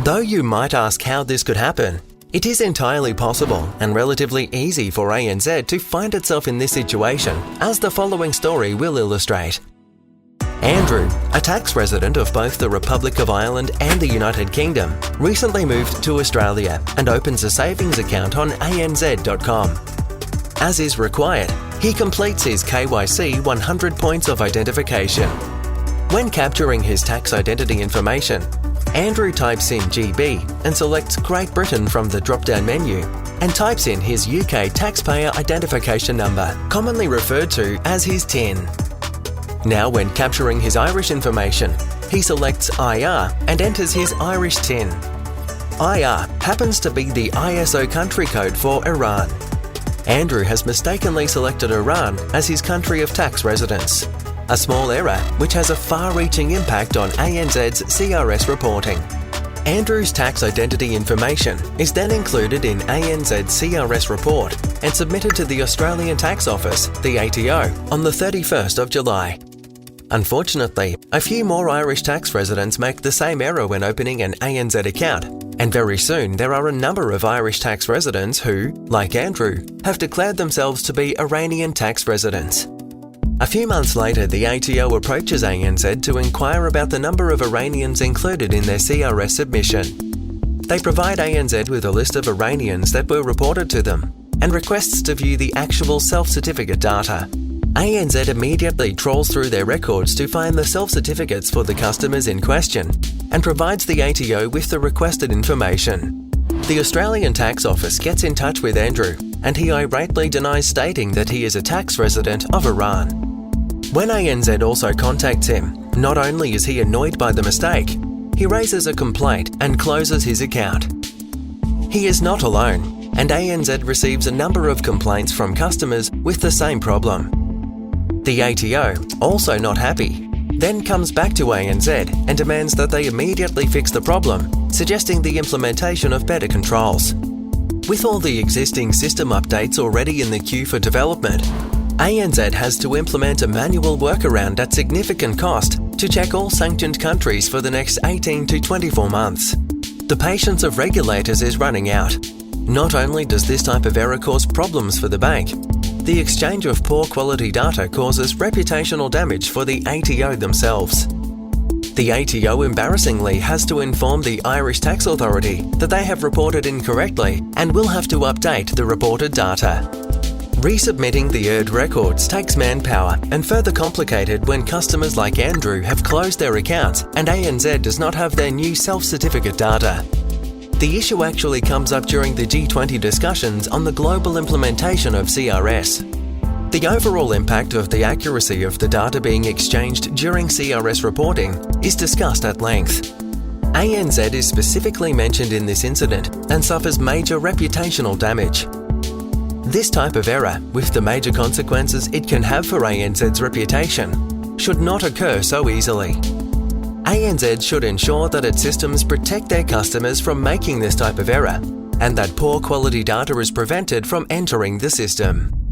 Though you might ask how this could happen, it is entirely possible and relatively easy for ANZ to find itself in this situation, as the following story will illustrate. Andrew, a tax resident of both the Republic of Ireland and the United Kingdom, recently moved to Australia and opens a savings account on anz.com. As is required, he completes his KYC 100 points of identification. When capturing his tax identity information, Andrew types in GB and selects Great Britain from the drop-down menu and types in his UK taxpayer identification number, commonly referred to as his TIN. Now, when capturing his Irish information, he selects IR and enters his Irish TIN. IR happens to be the ISO country code for Iran. Andrew has mistakenly selected Iran as his country of tax residence, a small error which has a far-reaching impact on ANZ's CRS reporting. Andrew's tax identity information is then included in ANZ's CRS report and submitted to the Australian Tax Office, the ATO, on the 31st of July. Unfortunately, a few more Irish tax residents make the same error when opening an ANZ account, and very soon there are a number of Irish tax residents who, like Andrew, have declared themselves to be Iranian tax residents. A few months later, the ATO approaches ANZ to inquire about the number of Iranians included in their CRS submission. They provide ANZ with a list of Iranians that were reported to them and requests to view the actual self-certificate data. ANZ immediately trawls through their records to find the self-certificates for the customers in question and provides the ATO with the requested information. The Australian Tax Office gets in touch with Andrew and he irately denies stating that he is a tax resident of Iran. When ANZ also contacts him, not only is he annoyed by the mistake, he raises a complaint and closes his account. He is not alone, and ANZ receives a number of complaints from customers with the same problem. The ATO, also not happy, then comes back to ANZ and demands that they immediately fix the problem, suggesting the implementation of better controls. With all the existing system updates already in the queue for development, ANZ has to implement a manual workaround at significant cost to check all sanctioned countries for the next 18 to 24 months. The patience of regulators is running out. Not only does this type of error cause problems for the bank, the exchange of poor quality data causes reputational damage for the ATO themselves. The ATO embarrassingly has to inform the Irish Tax Authority that they have reported incorrectly and will have to update the reported data. Resubmitting the erred records takes manpower and further complicated when customers like Andrew have closed their accounts and ANZ does not have their new self-certificate data. The issue actually comes up during the G20 discussions on the global implementation of CRS. The overall impact of the accuracy of the data being exchanged during CRS reporting is discussed at length. ANZ is specifically mentioned in this incident and suffers major reputational damage. This type of error, with the major consequences it can have for ANZ's reputation, should not occur so easily. ANZ should ensure that its systems protect their customers from making this type of error, and that poor quality data is prevented from entering the system.